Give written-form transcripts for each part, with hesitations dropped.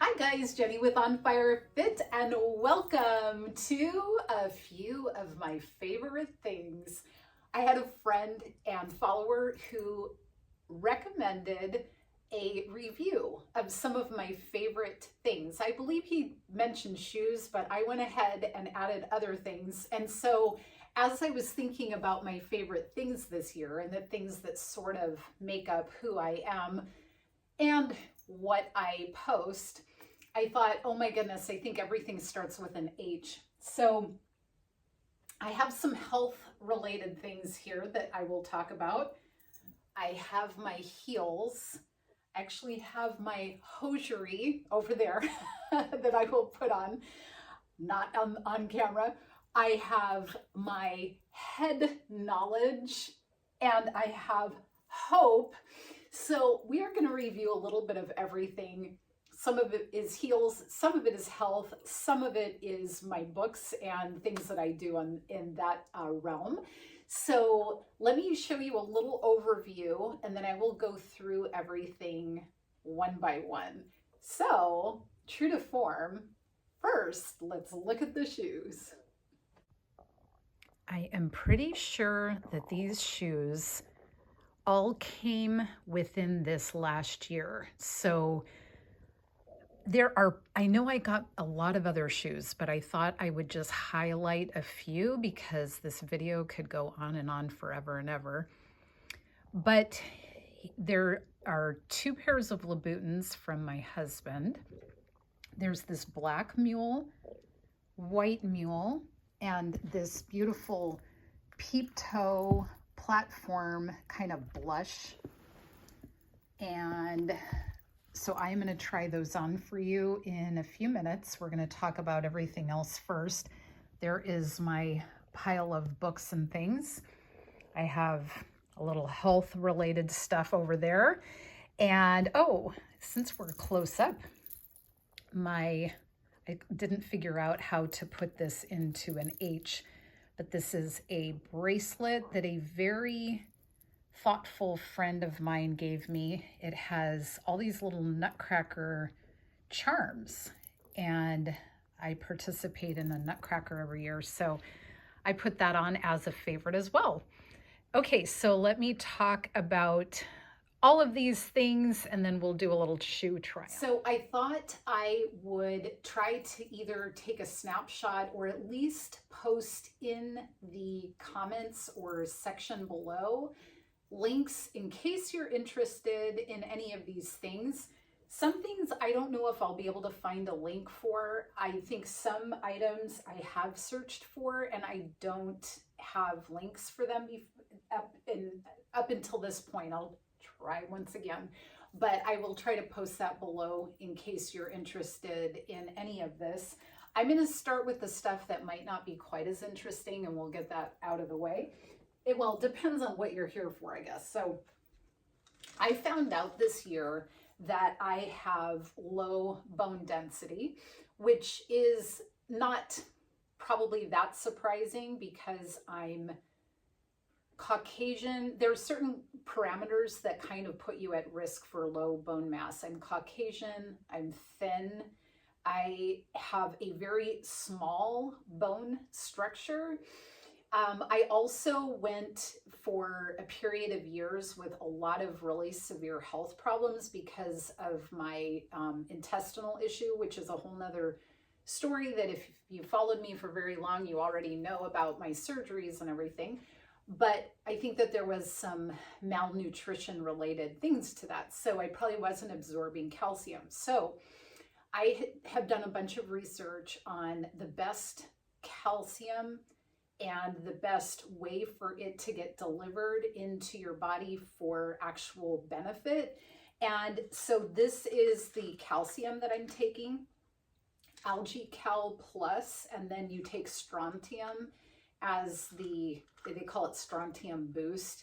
Hi guys, Jenny with On Fire Fit, and welcome to a few of my favorite things. I had a friend and follower who recommended a review of some of my favorite things. I believe he mentioned shoes, but I went ahead and added other things. And so as I was thinking about my favorite things this year and the things that sort of make up who I am and what I post, I thought, oh my goodness, I think everything starts with an H. So I have some health related things here that I will talk about. I have my heels. I actually have my hosiery over there that I will put on, not on camera. I have my head knowledge and I have hope. So we are going to review a little bit of everything. Some of it is heels, some of it is health, some of it is my books and things that I do in that realm. So let me show you a little overview and then I will go through everything one by one. So true to form, first let's look at the shoes. I am pretty sure that these shoes all came within this last year. So I know I got a lot of other shoes, but I thought I would just highlight a few because this video could go on and on forever and ever. But there are two pairs of Louboutins from my husband. There's this black mule, white mule, and this beautiful peep toe platform kind of blush. And so I'm going to try those on for you in a few minutes. We're going to talk about everything else first. There is my pile of books and things. I have a little health related stuff over there. And oh, since we're close up, I didn't figure out how to put this into an H, but this is a bracelet that a very thoughtful friend of mine gave me. It has all these little nutcracker charms and I participate in a nutcracker every year. So I put that on as a favorite as well. Okay, so let me talk about all of these things and then we'll do a little shoe trial. So I thought I would try to either take a snapshot or at least post in the comments or section below links in case you're interested in any of these things. Some things I don't know if I'll be able to find a link for. I think some items I have searched for and I don't have links for them up until this point. I'll try once again, but I will try to post that below in case you're interested in any of this. I'm going to start with the stuff that might not be quite as interesting and we'll get that out of the way. It depends on what you're here for, I guess. So I found out this year that I have low bone density, which is not probably that surprising because I'm Caucasian. There are certain parameters that kind of put you at risk for low bone mass. I'm Caucasian, I'm thin, I have a very small bone structure. I also went for a period of years with a lot of really severe health problems because of my intestinal issue, which is a whole nother story that if you followed me for very long, you already know about my surgeries and everything. But I think that there was some malnutrition related things to that. So I probably wasn't absorbing calcium. So I have done a bunch of research on the best calcium and the best way for it to get delivered into your body for actual benefit. And so this is the calcium that I'm taking, Algae Cal Plus, and then you take strontium as they call it strontium boost.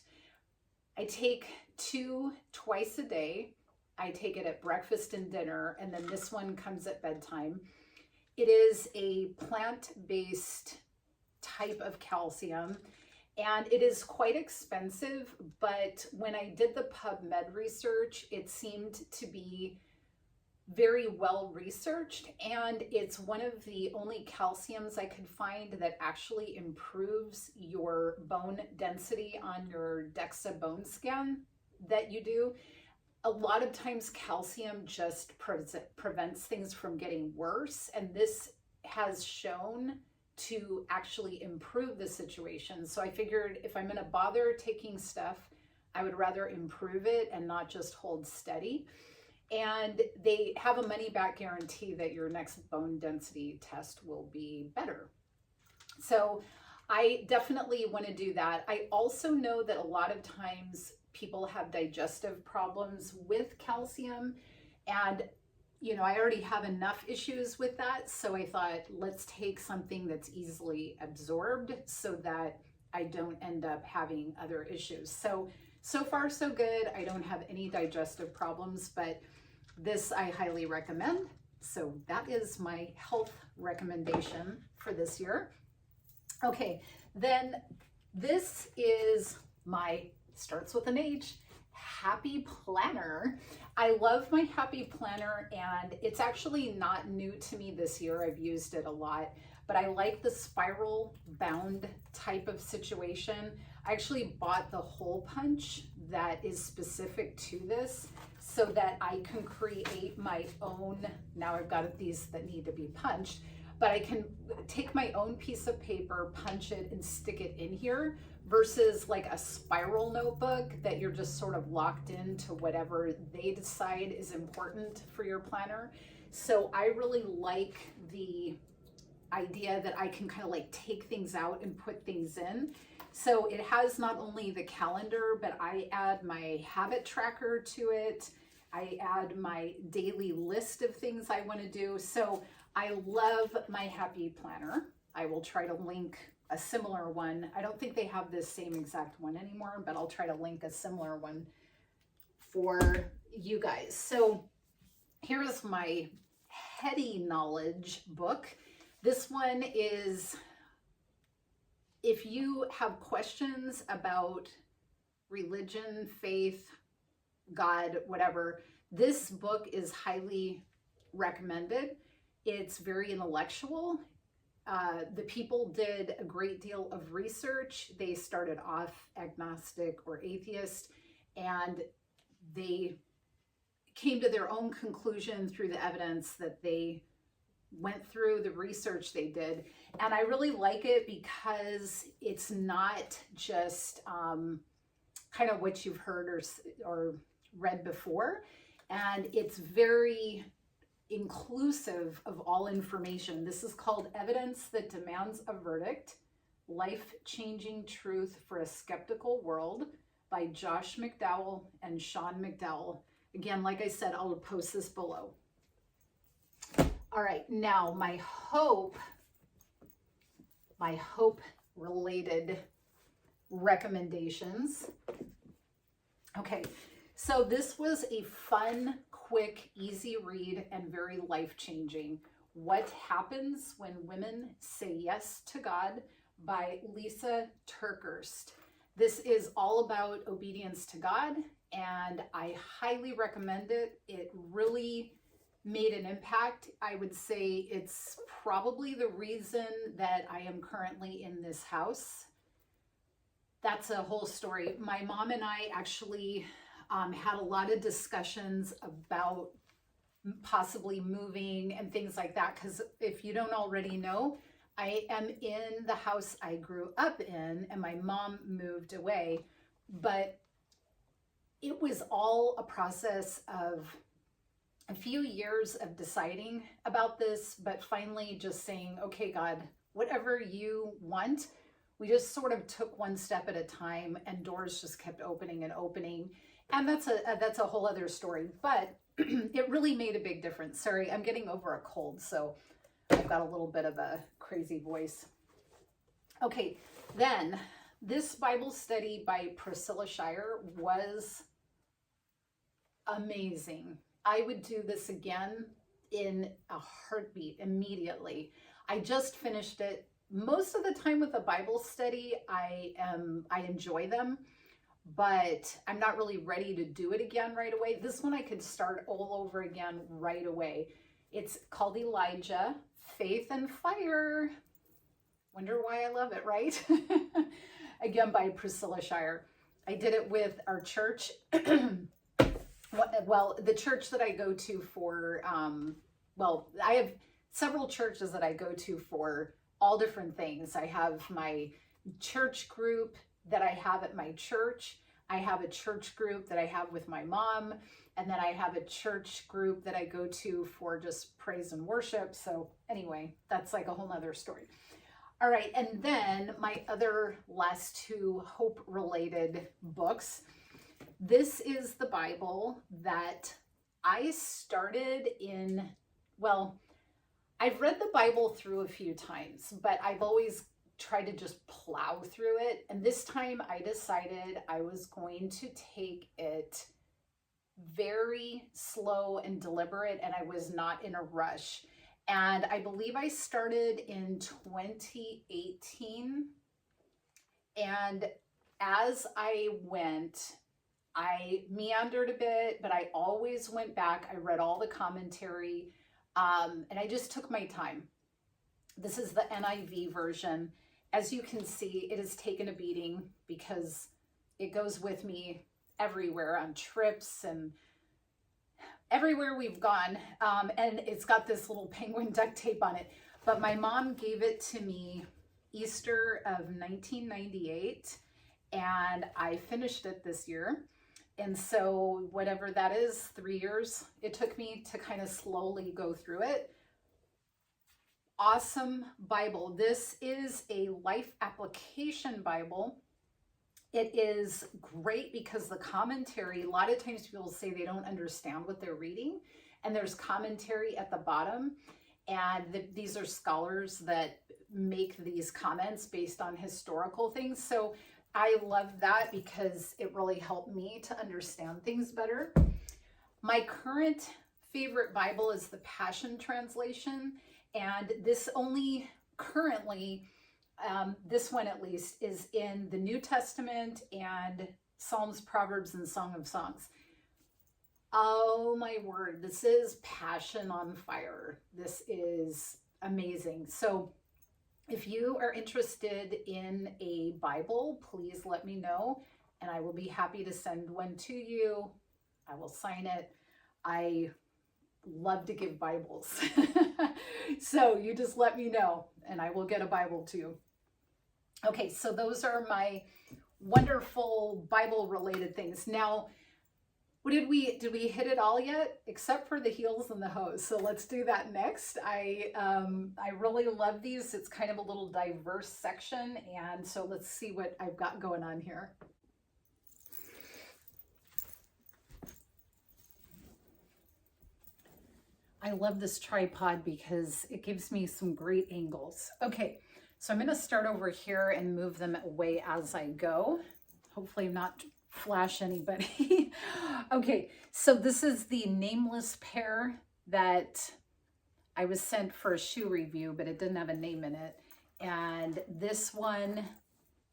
I take 2 twice a day. I take it at breakfast and dinner, and then this one comes at bedtime. It is a plant-based type of calcium and it is quite expensive, but when I did the PubMed research, it seemed to be very well researched, and it's one of the only calciums I could find that actually improves your bone density on your DEXA bone scan that you do. A lot of times calcium just prevents things from getting worse, and this has shown to actually improve the situation. So I figured if I'm going to bother taking stuff, I would rather improve it and not just hold steady. And they have a money back guarantee that your next bone density test will be better. So I definitely want to do that. I also know that a lot of times people have digestive problems with calcium, and I already have enough issues with that. So I thought, let's take something that's easily absorbed so that I don't end up having other issues. So far so good. I don't have any digestive problems, but this I highly recommend. So that is my health recommendation for this year. Okay, then this is my, starts with an H, Happy Planner. I love my Happy Planner, and it's actually not new to me this year. I've used it a lot, but I like the spiral bound type of situation. I actually bought the hole punch that is specific to this so that I can create my own. Now I've got these that need to be punched, but I can take my own piece of paper, punch it, and stick it in here versus like a spiral notebook that you're just sort of locked into whatever they decide is important for your planner. So I really like the idea that I can kind of like take things out and put things in. So it has not only the calendar, but I add my habit tracker to it. I add my daily list of things I want to do. So I love my Happy Planner. I will try to link a similar one. I don't think they have this same exact one anymore, but I'll try to link a similar one for you guys. So here's my heady knowledge book. This one is, if you have questions about religion, faith, God, whatever, this book is highly recommended. It's very intellectual. The people did a great deal of research. They started off agnostic or atheist, and they came to their own conclusion through the evidence that they went through, the research they did. And I really like it because it's not just kind of what you've heard or read before. And it's very inclusive of all information. This is called Evidence That Demands a Verdict, Life-Changing Truth for a Skeptical World by Josh McDowell and Sean McDowell. Again, like I said, I'll post this below. All right, now my hope related recommendations. Okay, so this was a fun, quick, easy read and very life-changing. What Happens When Women Say Yes to God by Lisa TerKeurst. This is all about obedience to God, and I highly recommend it. It really made an impact. I would say it's probably the reason that I am currently in this house. That's a whole story. My mom and I actually had a lot of discussions about possibly moving and things like that, because if you don't already know, I am in the house I grew up in, and my mom moved away. But it was all a process of a few years of deciding about this, but finally just saying, okay, God, whatever you want. We just sort of took one step at a time, and doors just kept opening and opening. And that's a whole other story, but it really made a big difference. Sorry, I'm getting over a cold, so I've got a little bit of a crazy voice. Okay, then this Bible study by Priscilla Shirer was amazing. I would do this again in a heartbeat immediately. I just finished it. Most of the time with a Bible study, I enjoy them, but I'm not really ready to do it again right away. This one I could start all over again right away. It's called Elijah, Faith and Fire. Wonder why I love it, right? Again, by Priscilla Shire. I did it with our church. Well, the church that I go to for, well, I have several churches that I go to for all different things. I have my church group that I have at my church. I have a church group that I have with my mom. And then I have a church group that I go to for just praise and worship. So anyway, that's like a whole nother story. All right, and then my other last two hope-related books. This is the Bible that I started in, well, I've read the Bible through a few times, but I've always tried to just plow through it. And this time I decided I was going to take it very slow and deliberate, and I was not in a rush. And I believe I started in 2018. And as I went, I meandered a bit, but I always went back. I read all the commentary, and I just took my time. This is the NIV version. As you can see, it has taken a beating because it goes with me everywhere on trips and everywhere we've gone, and it's got this little penguin duct tape on it. But my mom gave it to me Easter of 1998, and I finished it this year. And so whatever that is, 3 years, it took me to kind of slowly go through it. Awesome Bible. This is a life application Bible. It is great because the commentary, a lot of times people say they don't understand what they're reading, and there's commentary at the bottom, and these are scholars that make these comments based on historical things. So I love that because it really helped me to understand things better. My current favorite Bible is the Passion Translation, and this only currently, this one at least, is in the New Testament and Psalms, Proverbs, and Song of Songs. Oh my word, this is passion on fire. This is amazing. So if you are interested in a Bible, please let me know, and I will be happy to send one to you. I will sign it. I love to give Bibles. So you just let me know, and I will get a Bible to you. Okay, so those are my wonderful Bible-related things. Now, did we hit it all yet? Except for the heels and the hose. So let's do that next. I really love these. It's kind of a little diverse section, and so let's see what I've got going on here. I love this tripod because it gives me some great angles. Okay. So I'm going to start over here and move them away as I go. Hopefully not flash anybody. Okay, so this is the nameless pair that I was sent for a shoe review, but it didn't have a name in it. And this one,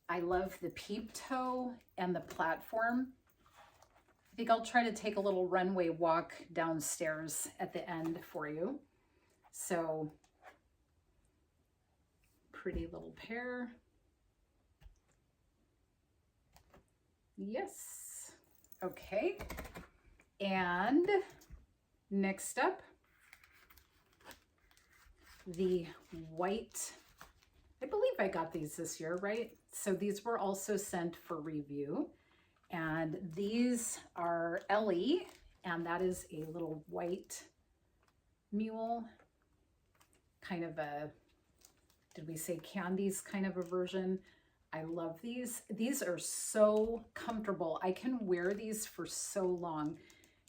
I love the peep toe and the platform. I think I'll try to take a little runway walk downstairs at the end for you. So pretty little pair. Yes. Okay. And next up, the white. I believe I got these this year, right? So these were also sent for review. And these are Ellie, and that is a little white mule, kind of a, did we say candies kind of a version? I love these. These are so comfortable. I can wear these for so long,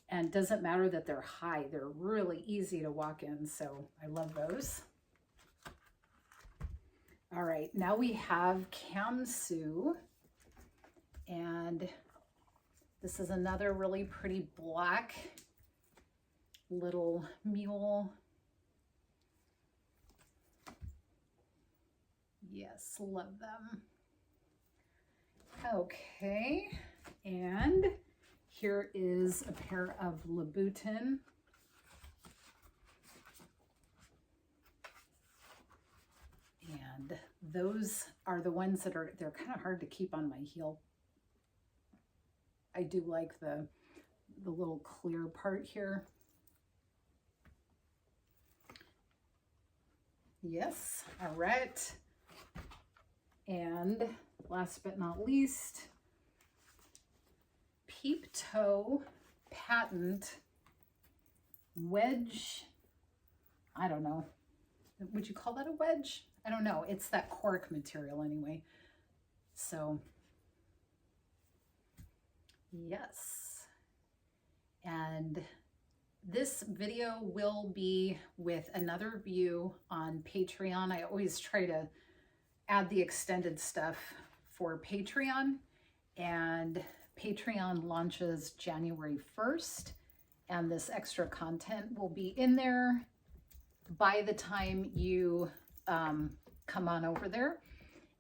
and it doesn't matter that they're high. They're really easy to walk in, so I love those. All right, now we have Kamsu, and this is another really pretty black little mule. Yes, love them. Okay, And here is a pair of Louboutin. And those are the ones that they're kind of hard to keep on my heel. I do like the little clear part here. Yes, all right. And last but not least, peep toe patent wedge. I don't know. Would you call that a wedge? I don't know. It's that cork material anyway. So, yes. And this video will be with another view on Patreon. I always try to add the extended stuff for Patreon, and Patreon launches January 1st, and this extra content will be in there by the time you come on over there,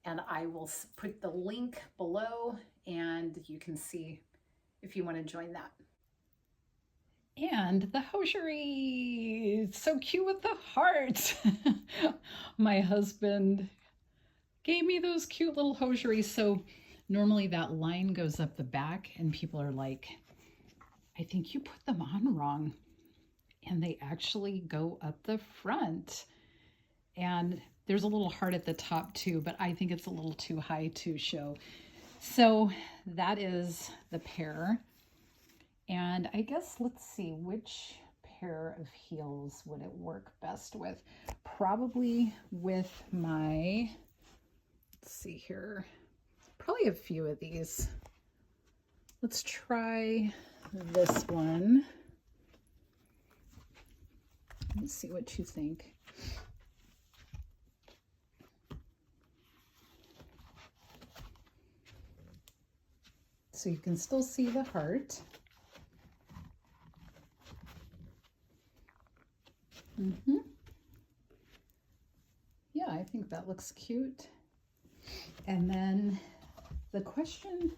and I will put the link below and you can see if you want to join that. And the hosiery, it's so cute with the heart. My husband gave me those cute little hosiery. So normally that line goes up the back and people are like, I think you put them on wrong. And they actually go up the front. And there's a little heart at the top too, but I think it's a little too high to show. So that is the pair. And I guess, let's see, which pair of heels would it work best with? Probably with my, let's see here, probably a few of these. Let's try this one. Let's see what you think. So you can still see the heart. Yeah, I think that looks cute. And then the question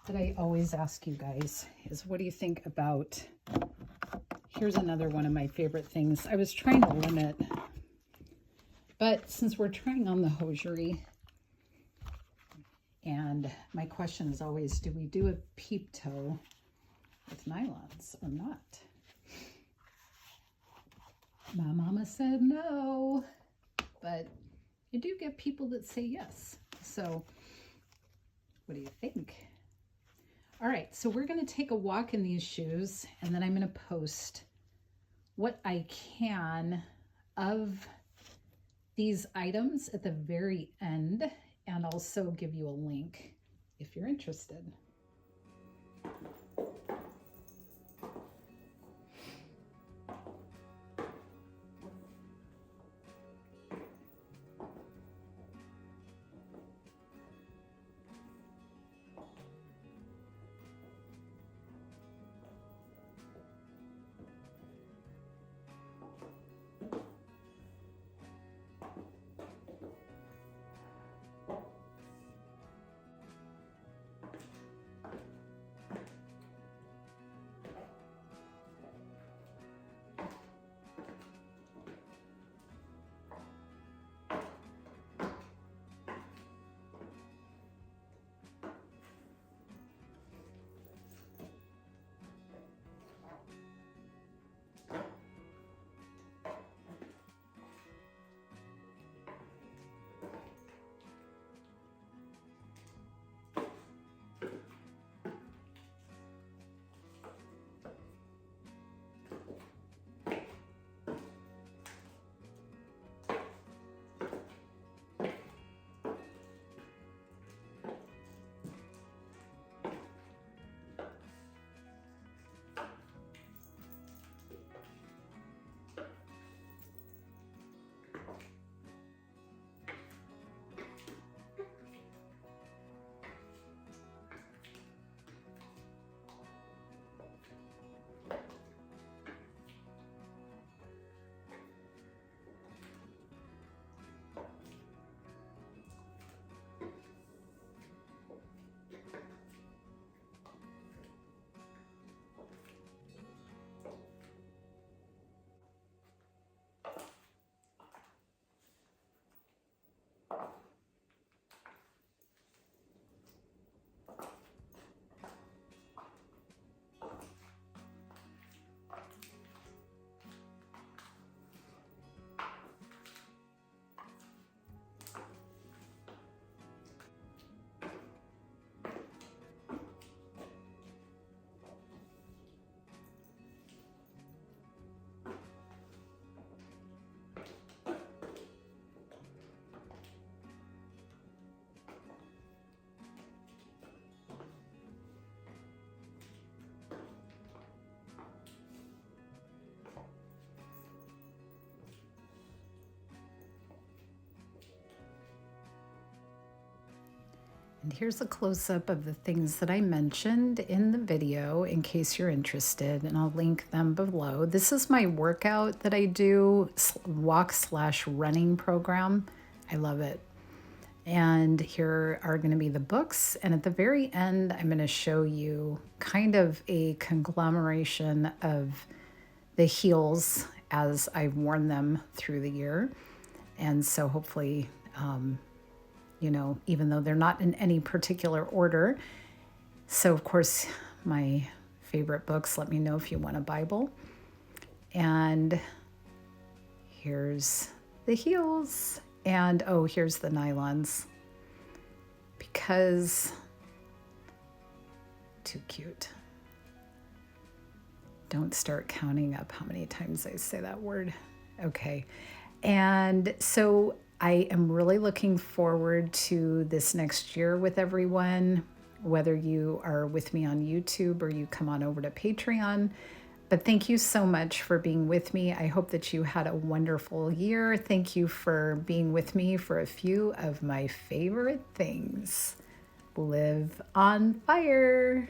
that I always ask you guys is, what do you think about, here's another one of my favorite things. I was trying to limit, but since we're trying on the hosiery, and my question is always, do we do a peep toe with nylons or not? My mama said no, but you do get people that say yes. So what do you think? All right, so we're going to take a walk in these shoes, and then I'm going to post what I can of these items at the very end, and also give you a link if you're interested. And here's a close-up of the things that I mentioned in the video in case you're interested, and I'll link them below. This is my workout that I do, walk/running program. I love it. And here are going to be the books. And at the very end, I'm going to show you kind of a conglomeration of the heels as I've worn them through the year. And so hopefully, you know, even though they're not in any particular order. So of course, my favorite books, let me know if you want a Bible. And here's the heels. And oh, here's the nylons. Because, too cute. Don't start counting up how many times I say that word. Okay. And so I am really looking forward to this next year with everyone, whether you are with me on YouTube or you come on over to Patreon. But thank you so much for being with me. I hope that you had a wonderful year. Thank you for being with me for a few of my favorite things. Live on fire.